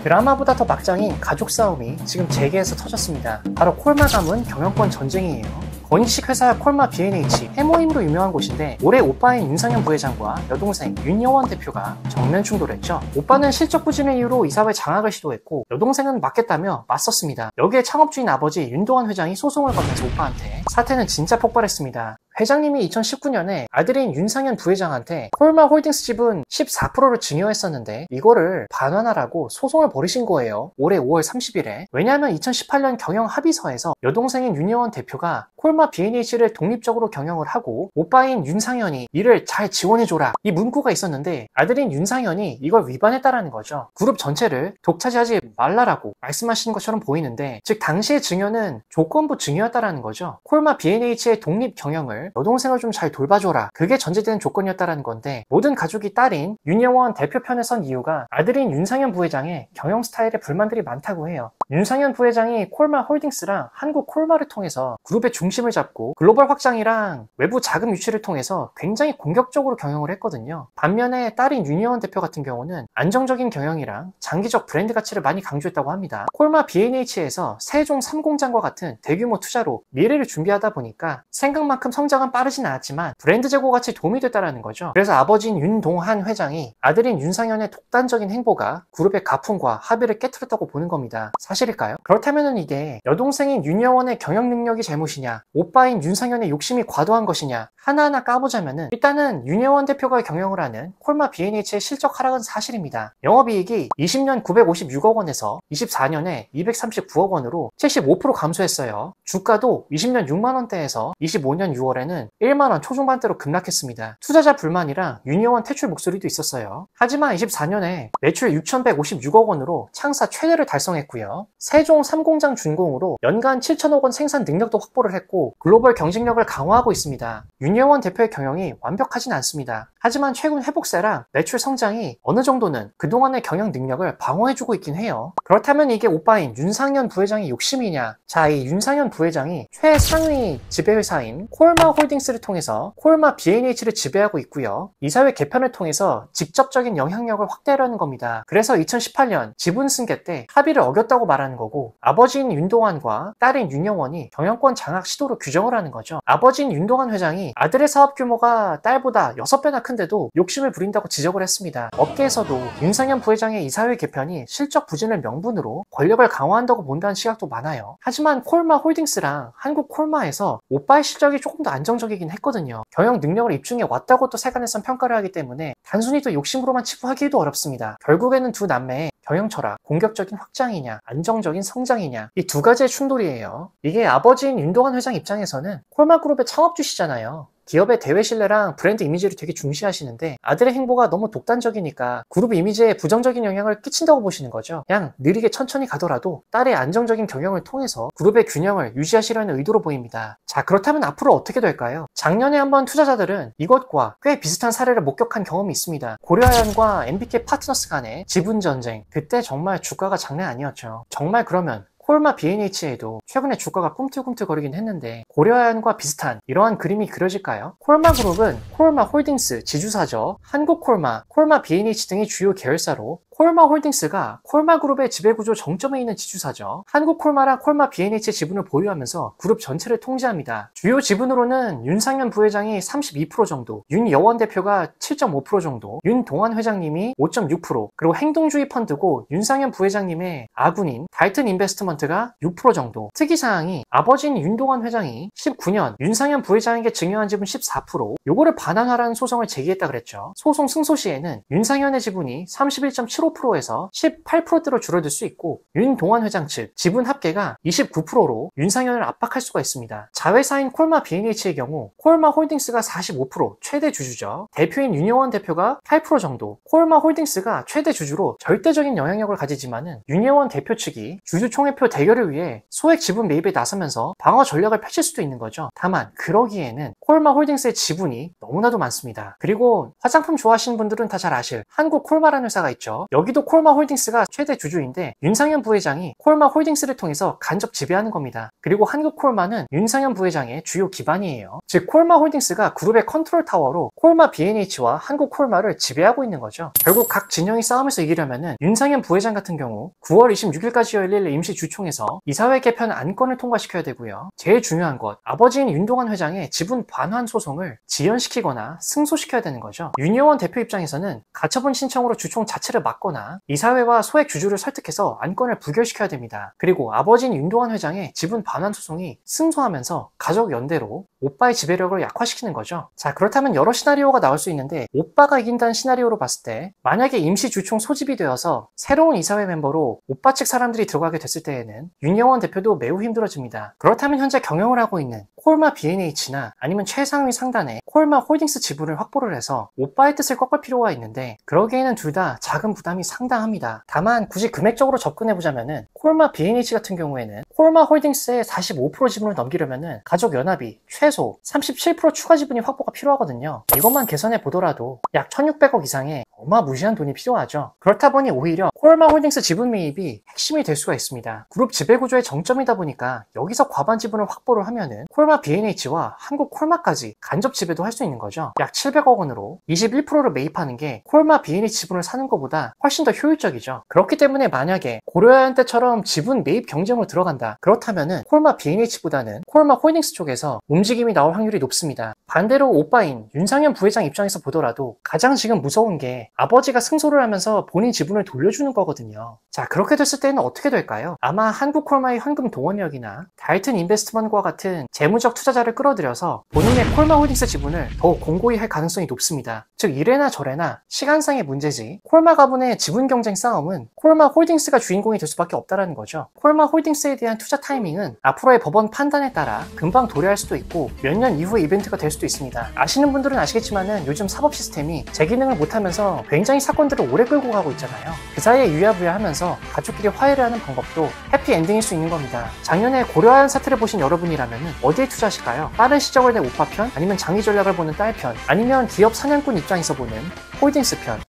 드라마보다 더 막장인 가족 싸움이 지금 재계에서 터졌습니다. 바로 콜마 가문 경영권 전쟁이에요. 건식 회사 콜마 B&H 해모임으로 유명한 곳인데 올해 오빠인 윤상현 부회장과 여동생 윤여원 대표가 정면 충돌했죠. 오빠는 실적 부진을 이유로 이사회 장악을 시도했고 여동생은 막겠다며 맞섰습니다. 여기에 창업주인 아버지 윤동환 회장이 소송을 걸면서 오빠한테 사태는 진짜 폭발했습니다. 회장님이 2019년에 아들인 윤상현 부회장한테 콜마 홀딩스 지분 14%를 증여했었는데 이거를 반환하라고 소송을 벌이신 거예요. 올해 5월 30일에. 왜냐하면 2018년 경영 합의서에서 여동생인 윤여원 대표가 콜마 B&H를 독립적으로 경영을 하고 오빠인 윤상현이 이를 잘 지원해줘라 이 문구가 있었는데 아들인 윤상현이 이걸 위반했다라는 거죠. 그룹 전체를 독차지하지 말라라고 말씀하신 것처럼 보이는데 즉 당시의 증여는 조건부 증여였다라는 거죠. 콜마 B&H의 독립 경영을 여동생을 좀 잘 돌봐줘라 그게 전제되는 조건이었다라는 건데 모든 가족이 딸인 윤여원 대표 편에 선 이유가 아들인 윤상현 부회장의 경영 스타일에 불만들이 많다고 해요. 윤상현 부회장이 콜마 홀딩스랑 한국 콜마를 통해서 그룹의 중심을 잡고 글로벌 확장이랑 외부 자금 유치를 통해서 굉장히 공격적으로 경영을 했거든요. 반면에 딸인 윤여원 대표 같은 경우는 안정적인 경영이랑 장기적 브랜드 가치를 많이 강조했다고 합니다. 콜마 B&H에서 세종 3공장과 같은 대규모 투자로 미래를 준비하다 보니까 생각만큼 성장은 빠르진 않았지만 브랜드 제고 가치에 도움이 됐다는 거죠. 그래서 아버지인 윤동한 회장이 아들인 윤상현의 독단적인 행보가 그룹의 가풍과 합의를 깨트렸다고 보는 겁니다. 사실일까요? 그렇다면 이게 여동생인 윤여원의 경영 능력이 잘못이냐 오빠인 윤상현의 욕심이 과도한 것이냐 하나하나 까보자면은 일단은 윤여원 대표가 경영을 하는 콜마 B&H의 실적 하락은 사실입니다. 영업이익이 20년 956억 원에서 24년에 239억 원으로 75% 감소했어요. 주가도 20년 6만 원대에서 25년 6월에는 1만 원 초중반대로 급락했습니다. 투자자 불만이랑 윤여원 퇴출 목소리도 있었어요. 하지만 24년에 매출 6,156억 원으로 창사 최대를 달성했고요. 세종 3공장 준공으로 연간 7천억 원 생산 능력도 확보를 했고 글로벌 경쟁력을 강화하고 있습니다. 윤여원 대표의 경영이 완벽하진 않습니다. 하지만 최근 회복세랑 매출 성장이 어느 정도는 그동안의 경영 능력을 방어해주고 있긴 해요. 그렇다면 이게 오빠인 윤상현 부회장의 욕심이냐? 자, 이 윤상현 부회장이 최상위 지배회사인 콜마 홀딩스를 통해서 콜마 B&H를 지배하고 있고요. 이사회 개편을 통해서 직접적인 영향력을 확대하려는 겁니다. 그래서 2018년 지분 승계 때 합의를 어겼다고 말하는 거고 아버지인 윤동환과 딸인 윤여원이 경영권 장악 시도로 규정을 하는 거죠. 아버지인 윤동환 회장이 아들의 사업 규모가 딸보다 6배나 큰데도 욕심을 부린다고 지적을 했습니다. 업계에서도 윤상현 부회장의 이사회 개편이 실적 부진을 명분으로 권력을 강화한다고 본다는 시각도 많아요. 하지만 콜마 홀딩스랑 한국 콜마에서 오빠의 실적이 조금 더 안정적이긴 했거든요. 경영 능력을 입증해 왔다고 또 세간에선 평가를 하기 때문에 단순히 또 욕심으로만 치부하기도 어렵습니다. 결국에는 두 남매의 경영 철학, 공격적인 확장이냐, 안정적인 성장이냐 이 두 가지의 충돌이에요. 이게 아버지인 윤동환 회장 입장에서는 콜마 그룹의 창업주시잖아요. 기업의 대외 신뢰랑 브랜드 이미지를 되게 중시하시는데 아들의 행보가 너무 독단적이니까 그룹 이미지에 부정적인 영향을 끼친다고 보시는 거죠. 그냥 느리게 천천히 가더라도 딸의 안정적인 경영을 통해서 그룹의 균형을 유지하시려는 의도로 보입니다. 자, 그렇다면 앞으로 어떻게 될까요? 작년에 한번 투자자들은 이것과 꽤 비슷한 사례를 목격한 경험이 있습니다. 고려아연과 MBK 파트너스 간의 지분 전쟁. 그때 정말 주가가 장난 아니었죠. 정말 그러면 콜마 B&H에도 최근에 주가가 꿈틀꿈틀거리긴 했는데 고려아연과 비슷한 이러한 그림이 그려질까요? 콜마 그룹은 콜마 홀딩스 지주사죠. 한국 콜마, 콜마 B&H 등이 주요 계열사로 콜마 홀딩스가 콜마 그룹의 지배구조 정점에 있는 지주사죠. 한국 콜마랑 콜마 B&H의 지분을 보유하면서 그룹 전체를 통제합니다. 주요 지분으로는 윤상현 부회장이 32% 정도, 윤여원 대표가 7.5% 정도, 윤동환 회장님이 5.6%, 그리고 행동주의 펀드고 윤상현 부회장님의 아군인 달튼 인베스트먼트가 6% 정도. 특이사항이 아버지인 윤동환 회장이 19년 윤상현 부회장에게 증여한 지분 14%, 요거를 반환하라는 소송을 제기했다 그랬죠. 소송 승소 시에는 윤상현의 지분이 31.75%에서 18%대로 줄어들 수 있고 윤동환 회장 측 지분 합계가 29%로 윤상현을 압박할 수가 있습니다. 자회사인 콜마 B&H의 경우 콜마 홀딩스가 45% 최대 주주죠. 대표인 윤여원 대표가 8% 정도. 콜마 홀딩스가 최대 주주로 절대적인 영향력을 가지지만은 윤여원 대표 측이 주주 총회표 대결을 위해 소액 지분 매입에 나서면서 방어 전략을 펼칠 수도 있는 거죠. 다만 그러기에는 콜마 홀딩스의 지분이 너무나도 많습니다. 그리고 화장품 좋아하시는 분들은 다 잘 아실 한국 콜마라는 회사가 있죠. 여기도 콜마 홀딩스가 최대 주주인데 윤상현 부회장이 콜마 홀딩스를 통해서 간접 지배하는 겁니다. 그리고 한국콜마는 윤상현 부회장의 주요 기반이에요. 즉 콜마 홀딩스가 그룹의 컨트롤 타워로 콜마 B&H와 한국콜마를 지배하고 있는 거죠. 결국 각 진영이 싸움에서 이기려면은 윤상현 부회장 같은 경우 9월 26일까지 열릴 임시 주총에서 이사회 개편 안건을 통과시켜야 되고요. 제일 중요한 것, 아버지인 윤동환 회장의 지분 반환 소송을 지연시키거나 승소시켜야 되는 거죠. 윤여원 대표 입장에서는 가처분 신청으로 주총 자체를 막거나 이사회와 소액 주주를 설득해서 안건을 부결시켜야 됩니다. 그리고 아버지인 윤동환 회장의 지분 반환 소송이 승소하면서 가족 연대로 오빠의 지배력을 약화시키는 거죠. 자, 그렇다면 여러 시나리오가 나올 수 있는데 오빠가 이긴다는 시나리오로 봤을 때 만약에 임시 주총 소집이 되어서 새로운 이사회 멤버로 오빠 측 사람들이 들어가게 됐을 때에는 윤여원 대표도 매우 힘들어집니다. 그렇다면 현재 경영을 하고 있는 콜마 B&H나 아니면 최상위 상단의 콜마 홀딩스 지분을 확보를 해서 오빠의 뜻을 꺾을 필요가 있는데 그러기에는 둘 다 자금 부담이 상당합니다. 다만 굳이 금액적으로 접근해보자면은 콜마 B&H 같은 경우에는 콜마 홀딩스의 45% 지분을 넘기려면은 가족 연합이 최소 37% 추가 지분이 확보가 필요하거든요. 이것만 계산해 보더라도 약 1600억 이상의 어마무시한 돈이 필요하죠. 그렇다 보니 오히려 콜마 홀딩스 지분 매입이 핵심이 될 수가 있습니다. 그룹 지배구조의 정점이다 보니까 여기서 과반 지분을 확보를 하면은 콜마 B&H와 한국 콜마까지 간접 지배도 할 수 있는 거죠. 약 700억 원으로 21%를 매입하는 게 콜마 B&H 지분을 사는 것보다 훨씬 더 효율적이죠. 그렇기 때문에 만약에 고려해야 때처럼 지분 매입 경쟁으로 들어간다. 그렇다면은 콜마 B&H보다는 콜마 홀딩스 쪽에서 움직임이 나올 확률이 높습니다. 반대로 오빠인 윤상현 부회장 입장에서 보더라도 가장 지금 무서운 게 아버지가 승소를 하면서 본인 지분을 돌려주는 거거든요. 자, 그렇게 됐을 때는 어떻게 될까요? 아마 한국콜마의 현금 동원력이나 달튼 인베스트먼트와 같은 재무적 투자자를 끌어들여서 본인의 콜마 홀딩스 지분을 더욱 공고히 할 가능성이 높습니다. 즉 이래나 저래나 시간상의 문제지 콜마 가문의 지분 경쟁 싸움은 콜마 홀딩스가 주인공이 될 수밖에 없다는 거죠. 콜마 홀딩스에 대한 투자 타이밍은 앞으로의 법원 판단에 따라 금방 도래할 수도 있고 몇 년 이후의 이벤트가 될 수도 있습니다. 아시는 분들은 아시겠지만은 요즘 사법 시스템이 제 기능을 못하면서 굉장히 사건들을 오래 끌고 가고 있잖아요. 그 사이에 유야부야 하면서 가족끼리 화해를 하는 방법도 해피엔딩일 수 있는 겁니다. 작년에 고려하얀 사태를 보신 여러분이라면 어디에 투자하실까요? 빠른 시적을 낸 오빠 편? 아니면 장기 전략을 보는 딸 편? 아니면 기업 사냥꾼 입장에서 보는 홀딩스 편?